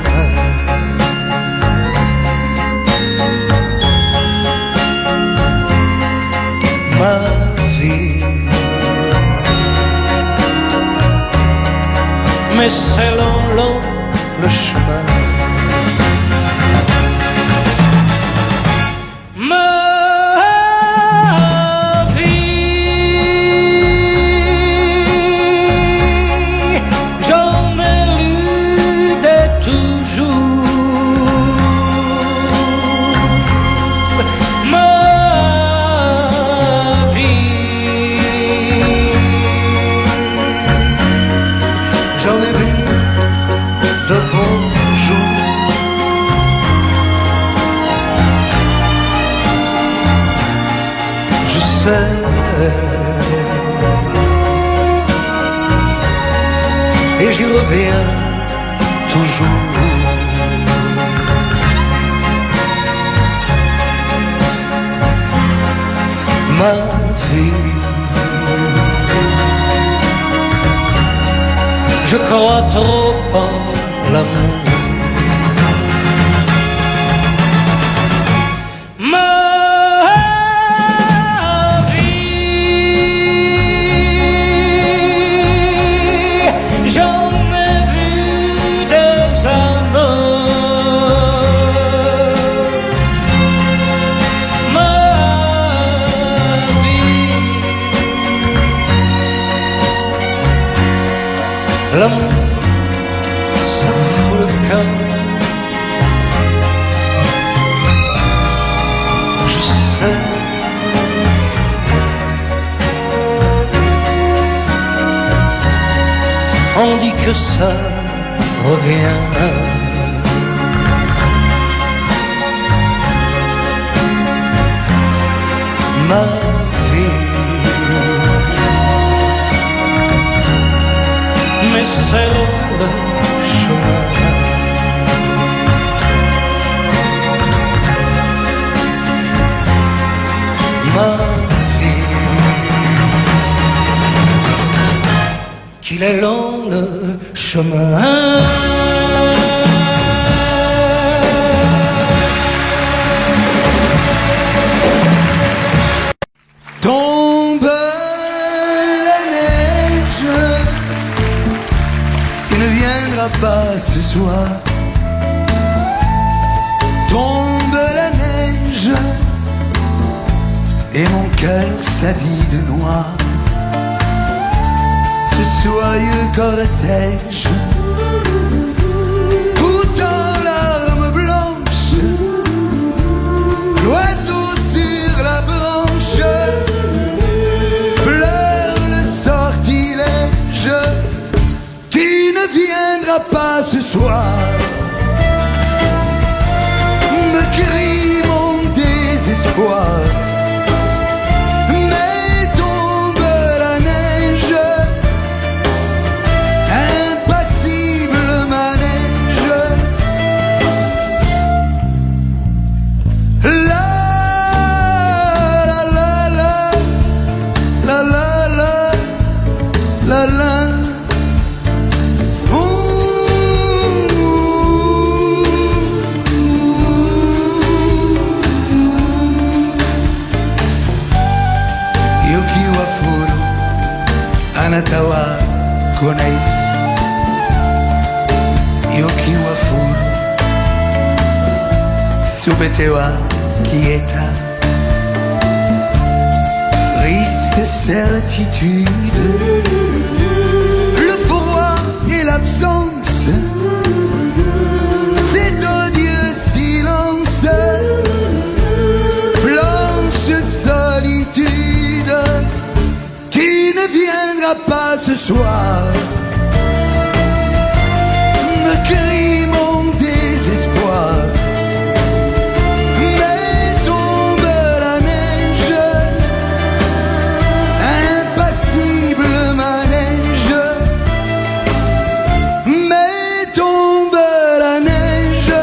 Ma vie, mais c'est long, long le chemin. Ma vie, j'en ai lu des toujours. Ma vie, J'en ai vu de bons jours. Je sais, et j'y reviens toujours. Ma vie, je crois trop en l'amour. ma vie. J'en ai vu des amants. Ma vie, L'amour, ça fout le camp. Je sais, on dit que ça revient. Ma vie, mais c'est long le chemin. Ma vie, qu'il est long le chemin. Tombe la neige qui ne viendra pas ce soir. Tombe la neige et mon cœur s'habille de noir. Ce soyeux cortège tout en larmes blanches, l'oiseau sur la branche viendra pas ce soir, me crie mon désespoir. Mais tombe la neige, impassible manège. La la la la la la la la la. Anatawa konai Yokiwa furu Subetewa quieta. Triste certitude, le froid et l'absence, cet odieux silence, blanche solitude. Tu ne viendras pas ce soir, me crie mon désespoir. Mais tombe la neige, impassible manège. Mais tombe la neige,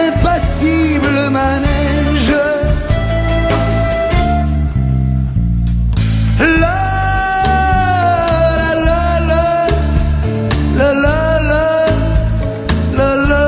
impassible manège. La la la la la la la la.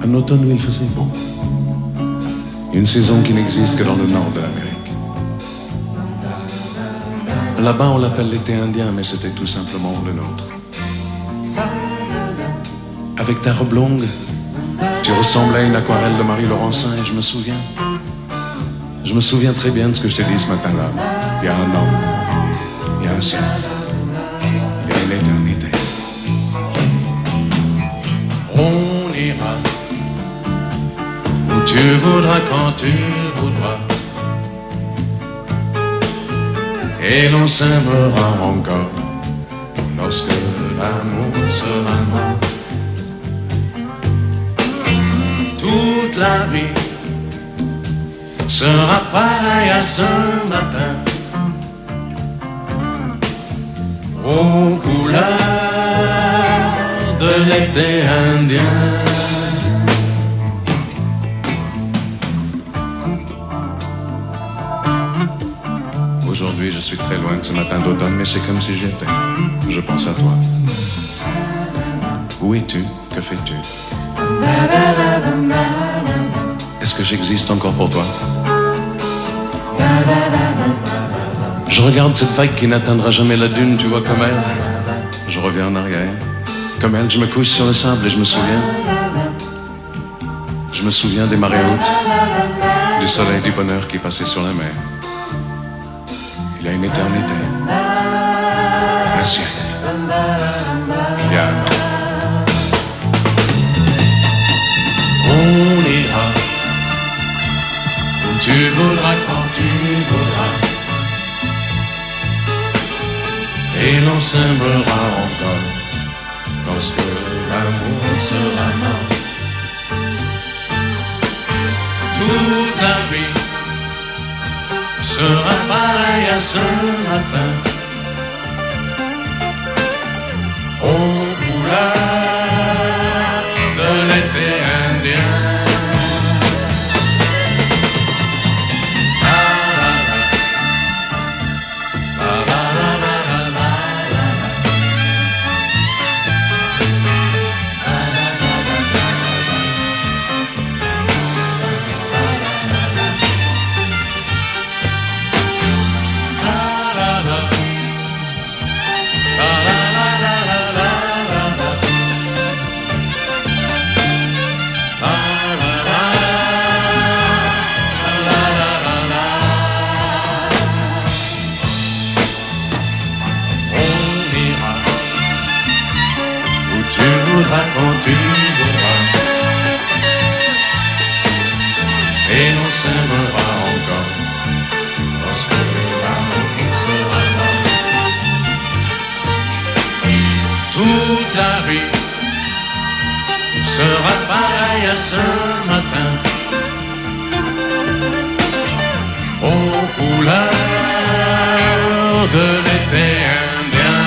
Un automne où il faisait beau. Une saison qui n'existe que dans le nord de l'Amérique. Là-bas, on l'appelle l'été indien, mais c'était tout simplement le nôtre. Avec ta robe longue, tu ressemblais à une aquarelle de Marie Laurencin et je me souviens très bien de ce que je t'ai dit ce matin-là. Il y a un homme, il y a un ciel, il y a une éternité. On ira où tu voudras, quand tu voudras, et l'on s'aimera encore lorsque l'amour sera mort. Toute la vie sera pareille à ce matin, aux couleurs de l'été indien. Aujourd'hui, je suis très loin de ce matin d'automne, mais c'est comme si j'y étais. Je pense à toi. Où es-tu? Que fais-tu? Est-ce que j'existe encore pour toi? Je regarde cette vague qui n'atteindra jamais la dune, tu vois, comme elle. Je reviens en arrière. Comme elle, je me couche sur le sable et je me souviens. Je me souviens des marées hautes, du soleil, du bonheur qui passait sur la mer. Il y a une éternité, un siècle, il y a un an. On ira où tu voudras, quand tu voudras, et l'on s'aimera encore lorsque l'amour sera mort. Toute la vie sera pareil à ce matin, aux couleurs de l'été indien. faudra quand tu voudras, et l'on s'aimera encore lorsque l'amour sera là. Toute la vie sera pareille à ce matin, aux couleurs de l'été indien.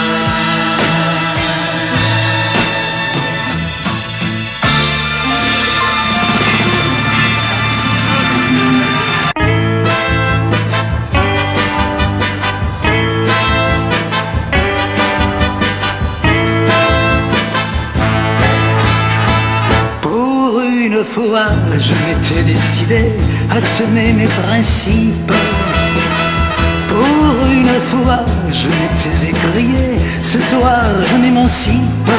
Pour une fois, je m'étais décidé à semer mes principes. Pour une fois, je m'étais écrié, ce soir je m'émancipe.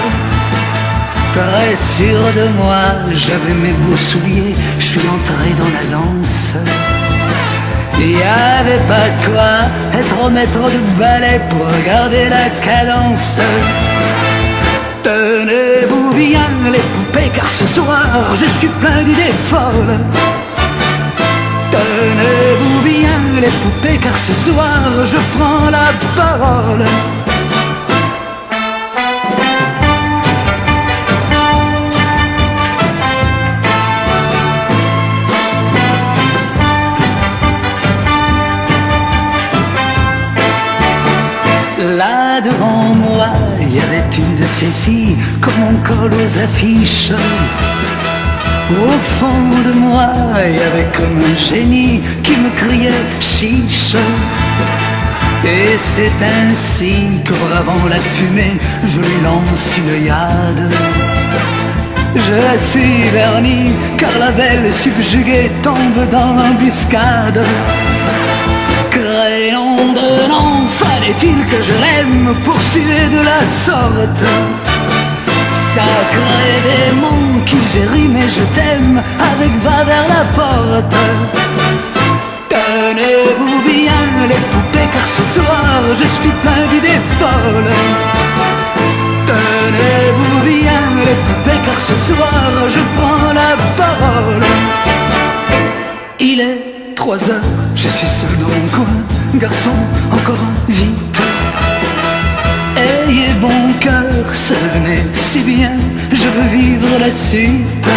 Très sûr de moi, j'avais mes beaux souliers, je suis entré dans la danse. Il y avait pas quoi être maître de ballet pour regarder la cadence. Tenez-vous bien les poupées, car ce soir je suis plein d'idées folles. Tenez-vous bien les poupées, car ce soir je prends la parole. Là devant moi, il y avait une de ces filles comme on colle aux affiches. Au fond de moi, il y avait comme un génie qui me criait chiche. Et c'est ainsi que bravant la fumée, je lui lance une yade. Je la suis vernie, car la belle subjuguée tombe dans l'embuscade. Crénom de nom, fallait-il que je l'aime pour suer de la sorte? Sacré démon qui j'ai rimé je t'aime avec va vers la porte. Tenez-vous bien les poupées, car ce soir je suis plein d'idées folles. Tenez-vous bien les poupées, car ce soir je prends la parole. Il est 3 heures, je suis seul dans mon coin. Garçon, encore vite. Ayez bon cœur, ça venait si bien, je veux vivre la suite.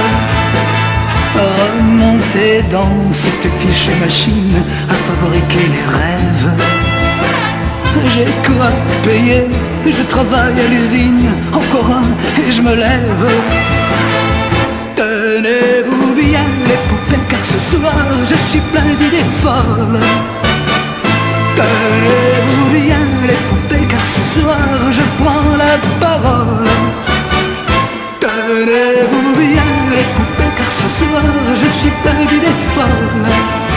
Remonter dans cette fiche machine à fabriquer les rêves. J'ai quoi payer, je travaille à l'usine, encore un et je me lève. Tenez-vous bien les poupées, car ce soir je suis plein d'idées folles. Tenez-vous bien les poupées, car ce soir je prends la parole. Tenez-vous bien les poupées, car ce soir je suis plein d'idées folles.